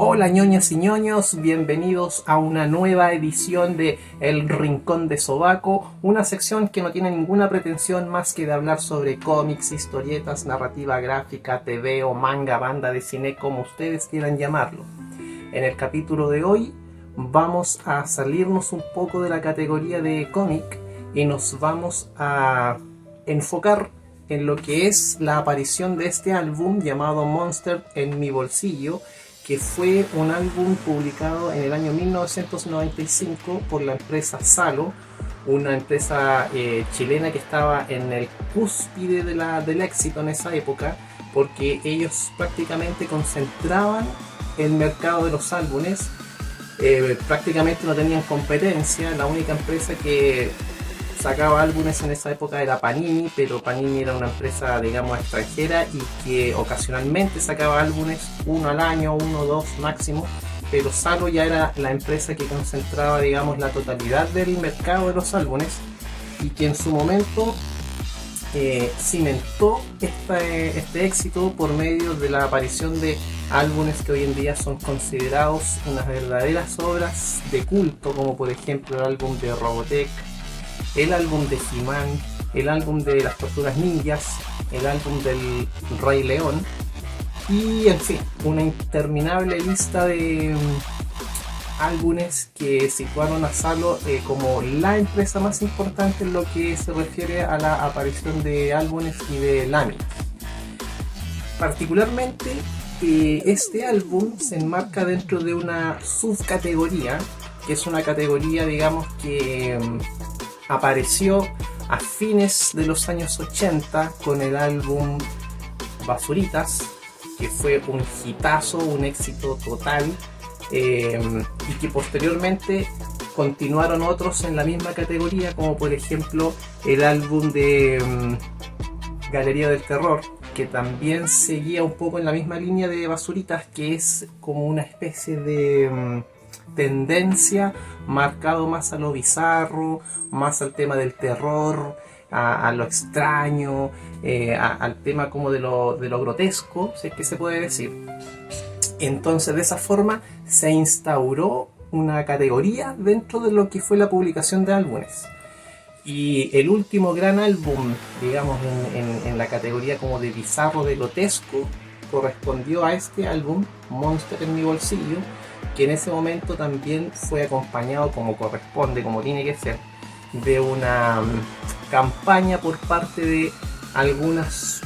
Hola ñoñas y ñoños, bienvenidos a una nueva edición de El Rincón de Sobaco, una sección que no tiene ninguna pretensión más que de hablar sobre cómics, historietas, narrativa gráfica, TV o manga, banda de cine, como ustedes quieran llamarlo. En el capítulo de hoy vamos a salirnos un poco de la categoría de cómic y nos vamos a enfocar en lo que es la aparición de este álbum llamado Monster en mi bolsillo, que fue un álbum publicado en el año 1995 por la empresa Salo, una empresa chilena que estaba en el cúspide del éxito en esa época, porque ellos prácticamente concentraban el mercado de los álbumes, prácticamente no tenían competencia. La única empresa que sacaba álbumes en esa época era Panini, pero Panini era una empresa, digamos, extranjera y que ocasionalmente sacaba álbumes, uno al año, uno o dos máximo, pero Salo ya era la empresa que concentraba, digamos, la totalidad del mercado de los álbumes y que en su momento cimentó este éxito por medio de la aparición de álbumes que hoy en día son considerados unas verdaderas obras de culto, como por ejemplo el álbum de Robotech, el álbum de He-Man, el álbum de las Tortugas Ninjas, el álbum del Rey León y, en fin, una interminable lista de álbumes que situaron a Salo como la empresa más importante en lo que se refiere a la aparición de álbumes y de láminas. Particularmente, este álbum se enmarca dentro de una subcategoría, que es una categoría, digamos, que apareció a fines de los años 80 con el álbum Basuritas, que fue un hitazo, un éxito total, y que posteriormente continuaron otros en la misma categoría, como por ejemplo el álbum de Galería del Terror, que también seguía un poco en la misma línea de Basuritas, que es como una especie de tendencia marcado más a lo bizarro, más al tema del terror, a lo extraño, al tema como de lo grotesco, si es que se puede decir. Entonces, de esa forma se instauró una categoría dentro de lo que fue la publicación de álbumes. Y el último gran álbum, digamos, en la categoría como de bizarro, de grotesco, correspondió a este álbum, Monster en mi bolsillo, que en ese momento también fue acompañado, como corresponde, como tiene que ser, de una campaña por parte de algunos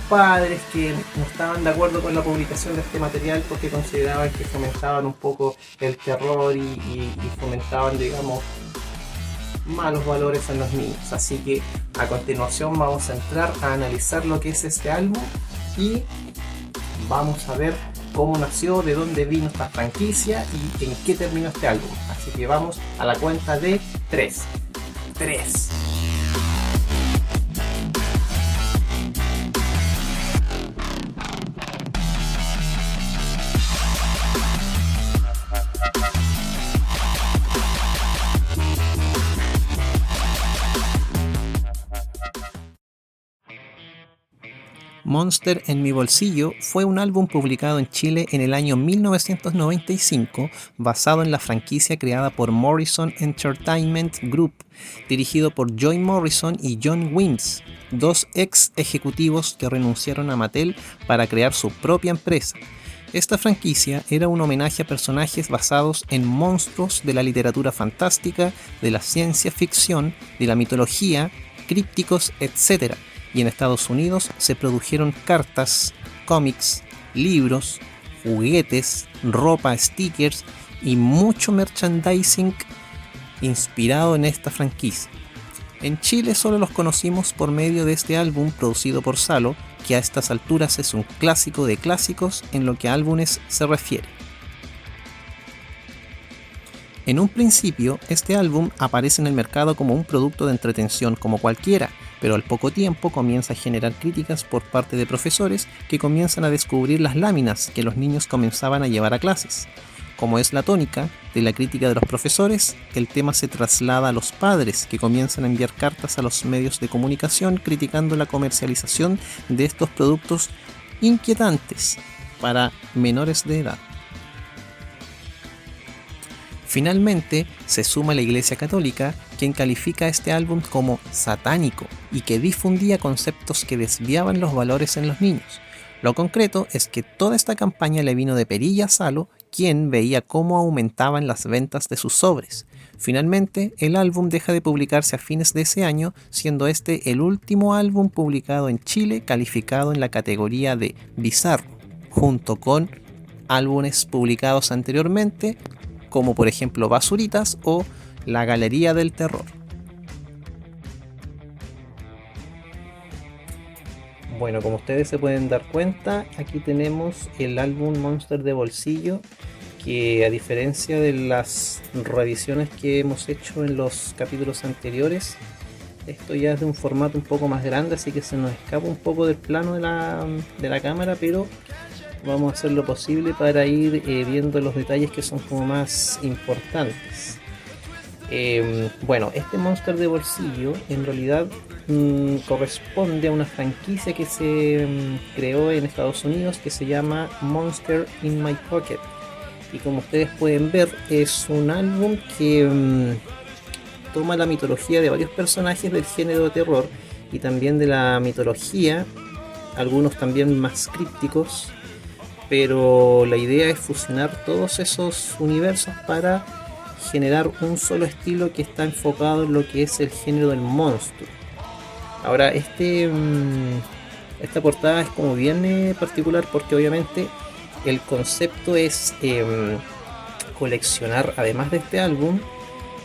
padres que no estaban de acuerdo con la publicación de este material porque consideraban que fomentaban un poco el terror y fomentaban, digamos, malos valores en los niños. Así que a continuación vamos a entrar a analizar lo que es este álbum y vamos a ver cómo nació, de dónde vino esta franquicia y en qué terminó este álbum. Así que vamos a la cuenta de 3. 3. Monster en mi bolsillo fue un álbum publicado en Chile en el año 1995 basado en la franquicia creada por Morrison Entertainment Group, dirigido por Joy Morrison y John Wims, dos ex ejecutivos que renunciaron a Mattel para crear su propia empresa. Esta franquicia era un homenaje a personajes basados en monstruos de la literatura fantástica, de la ciencia ficción, de la mitología, crípticos, etc. Y en Estados Unidos se produjeron cartas, cómics, libros, juguetes, ropa, stickers y mucho merchandising inspirado en esta franquicia. En Chile solo los conocimos por medio de este álbum producido por Salo, que a estas alturas es un clásico de clásicos en lo que a álbumes se refiere. En un principio, este álbum aparece en el mercado como un producto de entretención como cualquiera, pero al poco tiempo comienza a generar críticas por parte de profesores que comienzan a descubrir las láminas que los niños comenzaban a llevar a clases. Como es la tónica de la crítica de los profesores, el tema se traslada a los padres que comienzan a enviar cartas a los medios de comunicación criticando la comercialización de estos productos inquietantes para menores de edad. Finalmente, se suma la Iglesia Católica, quien califica este álbum como satánico y que difundía conceptos que desviaban los valores en los niños. Lo concreto es que toda esta campaña le vino de perilla a Salo, quien veía cómo aumentaban las ventas de sus sobres. Finalmente, el álbum deja de publicarse a fines de ese año, siendo este el último álbum publicado en Chile calificado en la categoría de bizarro, junto con álbumes publicados anteriormente, como por ejemplo Basuritas o La Galería del Terror. Bueno, como ustedes se pueden dar cuenta, aquí tenemos el álbum Monster de bolsillo, que a diferencia de las revisiones que hemos hecho en los capítulos anteriores, esto ya es de un formato un poco más grande, así que se nos escapa un poco del plano de la cámara, pero vamos a hacer lo posible para ir viendo los detalles que son como más importantes. Bueno, este Monster de bolsillo en realidad corresponde a una franquicia que se creó en Estados Unidos que se llama Monster in My Pocket, y como ustedes pueden ver es un álbum que toma la mitología de varios personajes del género de terror y también de la mitología, algunos también más crípticos, pero la idea es fusionar todos esos universos para generar un solo estilo que está enfocado en lo que es el género del monstruo. Ahora, esta portada es como bien particular porque obviamente el concepto es coleccionar, además de este álbum,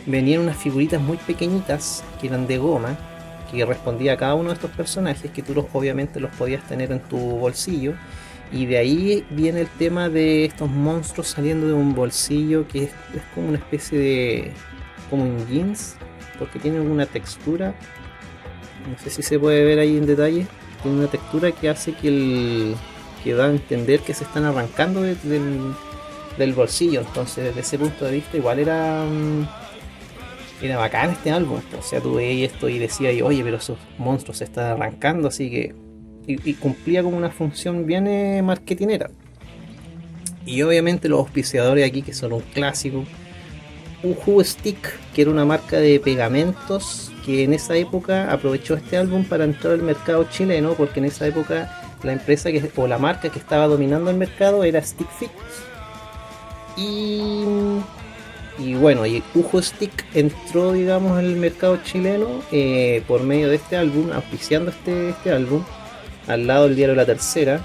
venían unas figuritas muy pequeñitas que eran de goma, que respondía a cada uno de estos personajes, que tú obviamente los podías tener en tu bolsillo. Y de ahí viene el tema de estos monstruos saliendo de un bolsillo que es como una especie de... como un jeans, porque tiene una textura, no sé si se puede ver ahí en detalle, tiene una textura que hace que da a entender que se están arrancando del bolsillo. Entonces desde ese punto de vista igual era bacán este álbum. O sea, tú veías esto y decías, oye, pero esos monstruos se están arrancando, así que... Y cumplía como una función bien marketinera. Y obviamente los auspiciadores aquí, que son un clásico, Uhu Stick, que era una marca de pegamentos que en esa época aprovechó este álbum para entrar al mercado chileno, porque en esa época la empresa o la marca que estaba dominando el mercado era Stick Fix. Y bueno, y Uhu Stick entró, digamos, al mercado chileno por medio de este álbum, auspiciando este álbum, al lado del diario La Tercera,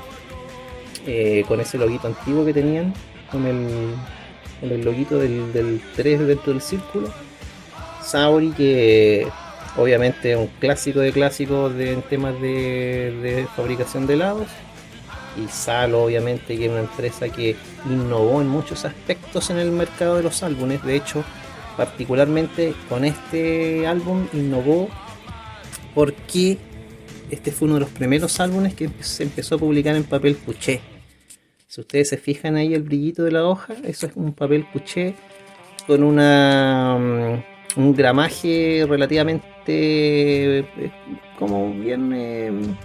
con ese loguito antiguo que tenían, con el loguito del 3 dentro del círculo. Saori, que obviamente es un clásico de clásicos en temas de fabricación de helados. Y Salo, obviamente, que es una empresa que innovó en muchos aspectos en el mercado de los álbumes. De hecho, particularmente con este álbum innovó porque este fue uno de los primeros álbumes que se empezó a publicar en papel puché. Si ustedes se fijan ahí el brillito de la hoja, eso es un papel puché con un gramaje relativamente como bien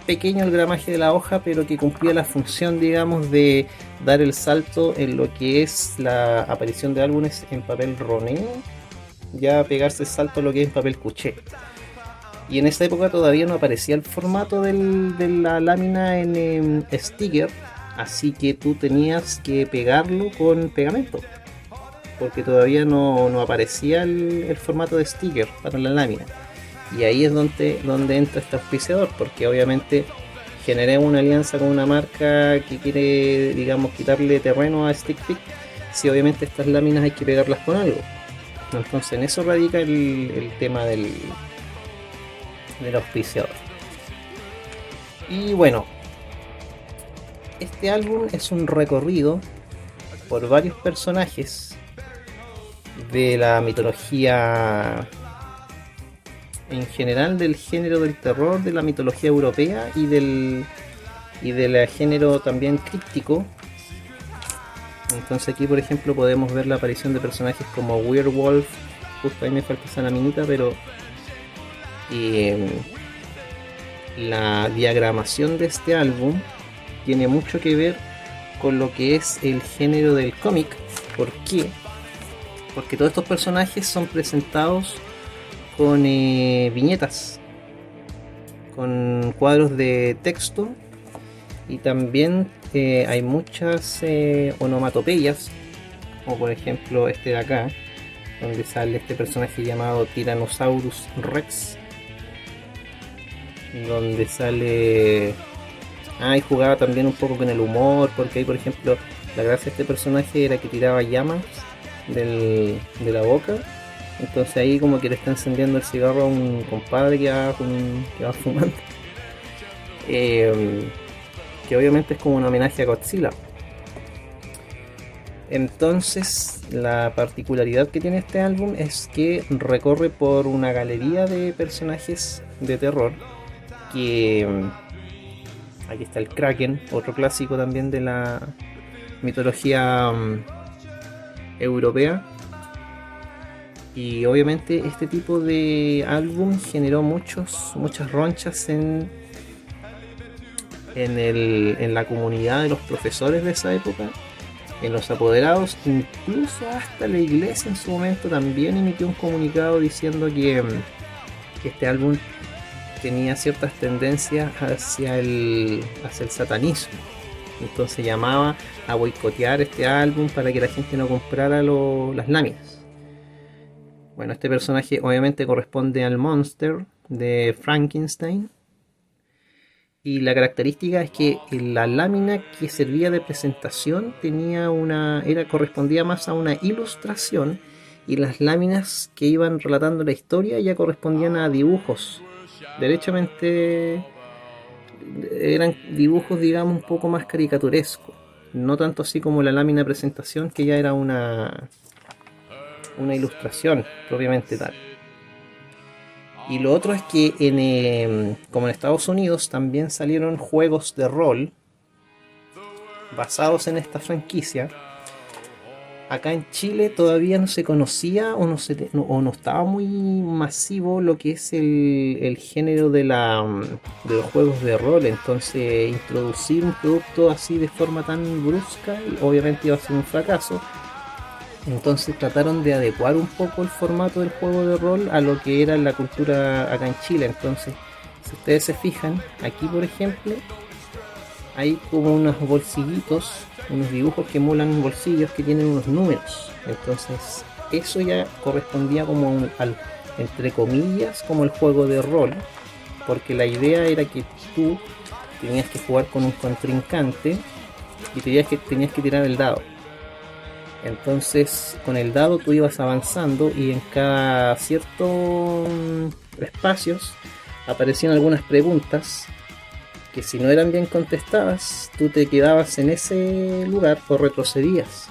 pequeño el gramaje de la hoja, pero que cumplía la función, digamos, de dar el salto en lo que es la aparición de álbumes en papel roneo, ya pegarse el salto a lo que es en papel cuché. Y en esa época todavía no aparecía el formato de la lámina en sticker, así que tú tenías que pegarlo con pegamento, porque todavía no aparecía el formato de sticker para la lámina. Y ahí es donde entra este auspiciador, porque obviamente generé una alianza con una marca que quiere, digamos, quitarle terreno a Stick Fix, si obviamente estas láminas hay que pegarlas con algo. Entonces en eso radica el tema del auspiciador. Y bueno, este álbum es un recorrido por varios personajes de la mitología en general, del género del terror, de la mitología europea y del género también críptico. Entonces aquí, por ejemplo, podemos ver la aparición de personajes como Werewolf. Justo ahí me falta esa laminita, pero la diagramación de este álbum tiene mucho que ver con lo que es el género del cómic. ¿Por qué? porque todos estos personajes son presentados con viñetas, con cuadros de texto, y también hay muchas onomatopeyas, como por ejemplo este de acá, donde sale este personaje llamado Tyrannosaurus Rex, donde sale... y jugaba también un poco con el humor, porque ahí por ejemplo la gracia de este personaje era que tiraba llamas de la boca. Entonces ahí como que le está encendiendo el cigarro a un compadre que va fumando. Que obviamente es como un homenaje a Godzilla. Entonces la particularidad que tiene este álbum es que recorre por una galería de personajes de terror. Que aquí está el Kraken, otro clásico también de la mitología europea. Y obviamente este tipo de álbum generó muchas ronchas en la comunidad de los profesores de esa época, en los apoderados, incluso hasta la iglesia en su momento también emitió un comunicado diciendo que este álbum tenía ciertas tendencias hacia el satanismo. Entonces llamaba a boicotear este álbum para que la gente no comprara las láminas. Bueno, este personaje obviamente corresponde al monster de Frankenstein. Y la característica es que la lámina que servía de presentación correspondía más a una ilustración, y las láminas que iban relatando la historia ya correspondían a dibujos. Derechamente eran dibujos, digamos, un poco más caricaturescos. No tanto así como la lámina de presentación, que ya era una ilustración propiamente tal. Y lo otro es que como en Estados Unidos también salieron juegos de rol basados en esta franquicia. Acá en Chile todavía no se conocía o no estaba muy masivo lo que es el género de los juegos de rol. Entonces introducir un producto así de forma tan brusca obviamente iba a ser un fracaso. Entonces trataron de adecuar un poco el formato del juego de rol a lo que era la cultura acá en Chile. Entonces, si ustedes se fijan, aquí por ejemplo hay como unos bolsillitos, unos dibujos que emulan bolsillos que tienen unos números. Entonces eso ya correspondía como entre comillas, como el juego de rol, porque la idea era que tú tenías que jugar con un contrincante y tenías que tirar el dado. Entonces con el dado tú ibas avanzando, y en cada ciertos espacios aparecían algunas preguntas que, si no eran bien contestadas, tú te quedabas en ese lugar o retrocedías,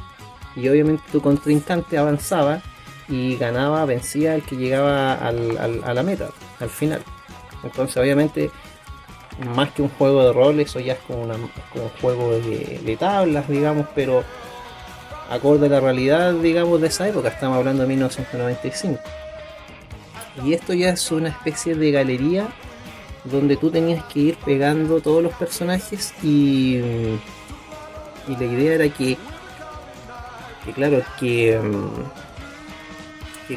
y obviamente tu contrincante avanzaba y vencía el que llegaba a la meta, al final. Entonces obviamente, más que un juego de rol, eso ya es como un juego de tablas, digamos, pero acorde a la realidad, digamos, de esa época. Estamos hablando de 1995. Y esto ya es una especie de galería donde tú tenías que ir pegando todos los personajes, y la idea era que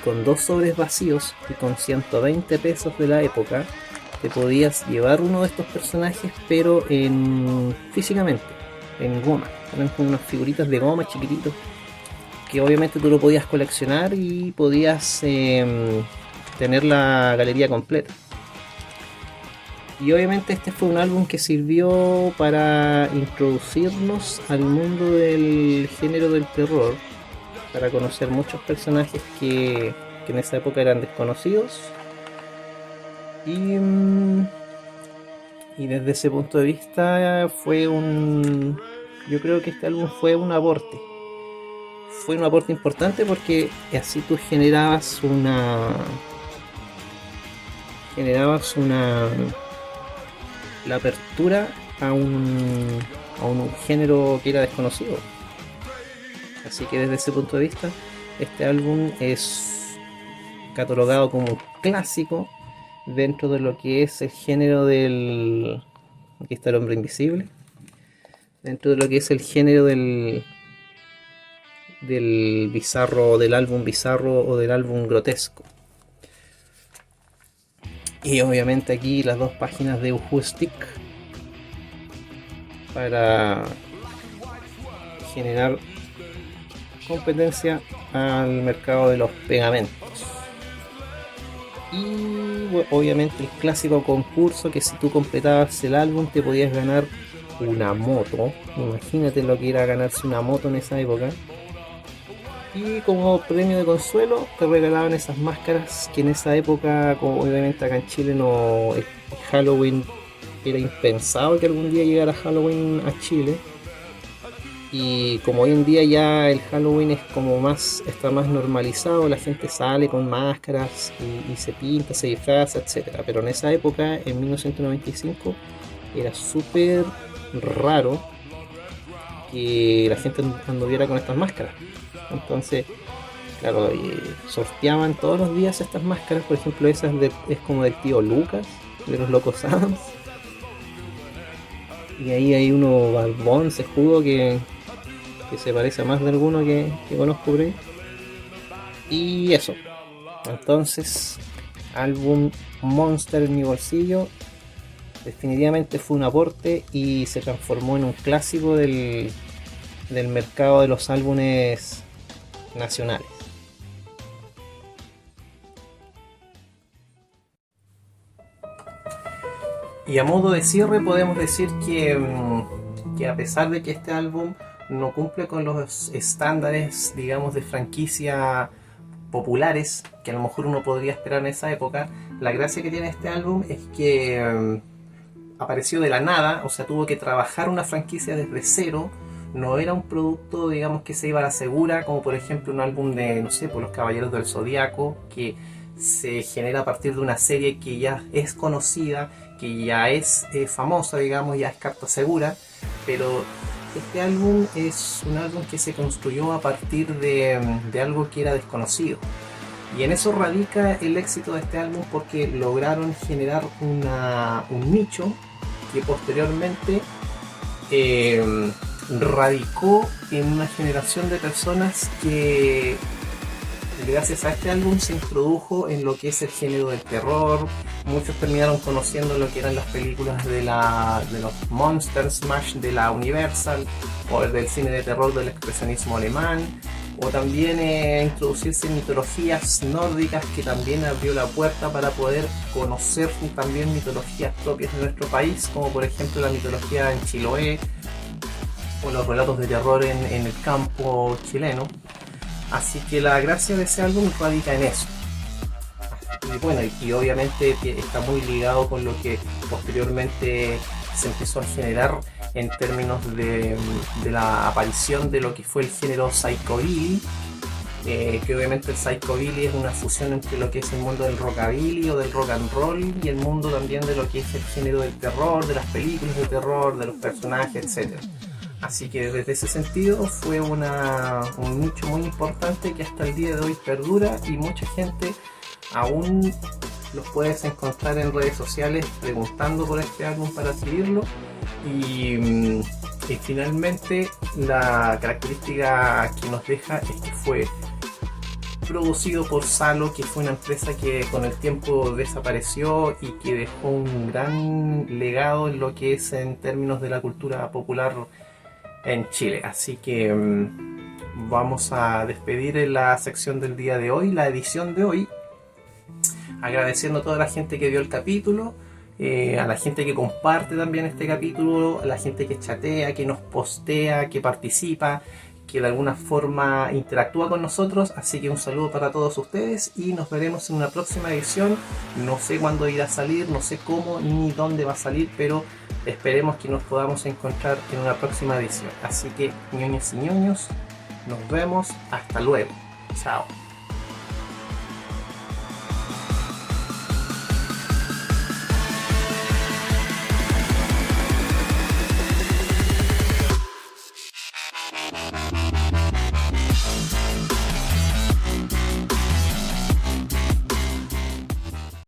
con 2 sobres vacíos y con 120 pesos de la época te podías llevar uno de estos personajes, pero físicamente, en goma. Eran como unas figuritas de goma chiquititos, que obviamente tú lo podías coleccionar y podías tener la galería completa. Y obviamente este fue un álbum que sirvió para introducirnos al mundo del género del terror, para conocer muchos personajes que en esa época eran desconocidos. Y desde ese punto de vista yo creo que este álbum fue un aporte. Fue un aporte importante, porque así tú generabas la apertura a un género que era desconocido. Así que desde ese punto de vista, este álbum es catalogado como un clásico dentro de lo que es el género del... Aquí está el hombre invisible. Dentro de lo que es el género del del bizarro, del álbum bizarro o del álbum grotesco. Y obviamente aquí las dos páginas de Uhustick para generar competencia al mercado de los pegamentos. Y obviamente el clásico concurso que si tú completabas el álbum te podías ganar una moto. Imagínate lo que era ganarse una moto en esa época. Y como premio de consuelo te regalaban esas máscaras que en esa época, como obviamente acá en Chile no, el Halloween era impensado que algún día llegara Halloween a Chile. Y como hoy en día ya el Halloween es como más, está más normalizado, la gente sale con máscaras y se pinta, se disfraza, etc. Pero en esa época, en 1995, era súper raro que la gente anduviera con estas máscaras. Entonces, claro, sorteaban todos los días estas máscaras. Por ejemplo, esa es como del tío Lucas, de los Locos Adams. Y ahí hay uno barbón, sejudo, que se parece a más de alguno que conozco por ahí. Y eso. Entonces, álbum Monster en mi bolsillo definitivamente fue un aporte y se transformó en un clásico del mercado de los álbumes nacionales. Y a modo de cierre podemos decir que a pesar de que este álbum no cumple con los estándares, digamos, de franquicia populares que a lo mejor uno podría esperar en esa época, la gracia que tiene este álbum es que apareció de la nada, o sea, tuvo que trabajar una franquicia desde cero. No era un producto, digamos, que se iba a la segura, como por ejemplo un álbum de, no sé, por los Caballeros del Zodiaco, que se genera a partir de una serie que ya es conocida, que ya es famosa, digamos, ya es carta segura. Pero este álbum es un álbum que se construyó a partir de algo que era desconocido. Y en eso radica el éxito de este álbum, porque lograron generar un nicho que posteriormente radicó en una generación de personas que gracias a este álbum se introdujo en lo que es el género del terror. Muchos terminaron conociendo lo que eran las películas de los Monster Smash de la Universal, o del cine de terror del expresionismo alemán, o también introducirse en mitologías nórdicas, que también abrió la puerta para poder conocer también mitologías propias de nuestro país, como por ejemplo la mitología en Chiloé o los relatos de terror en el campo chileno. Así que la gracia de ese álbum radica en eso. Y bueno, y obviamente está muy ligado con lo que posteriormente se empezó a generar en términos de la aparición de lo que fue el género psychobilly, que obviamente el psychobilly es una fusión entre lo que es el mundo del rockabilly o del rock and roll y el mundo también de lo que es el género del terror, de las películas de terror, de los personajes, etc. Así que desde ese sentido fue un nicho muy importante que hasta el día de hoy perdura, y mucha gente aún los puedes encontrar en redes sociales preguntando por este álbum para adquirirlo. Y finalmente la característica que nos deja es que fue producido por Salo, que fue una empresa que con el tiempo desapareció y que dejó un gran legado en lo que es en términos de la cultura popular en Chile. Así que vamos a despedir en la sección del día de hoy, la edición de hoy, agradeciendo a toda la gente que vio el capítulo, a la gente que comparte también este capítulo, a la gente que chatea, que nos postea, que participa, que de alguna forma interactúa con nosotros. Así que un saludo para todos ustedes y nos veremos en una próxima edición. No sé cuándo irá a salir, no sé cómo ni dónde va a salir, pero esperemos que nos podamos encontrar en una próxima edición. Así que, ñoños y ñoños, nos vemos. Hasta luego. Chao.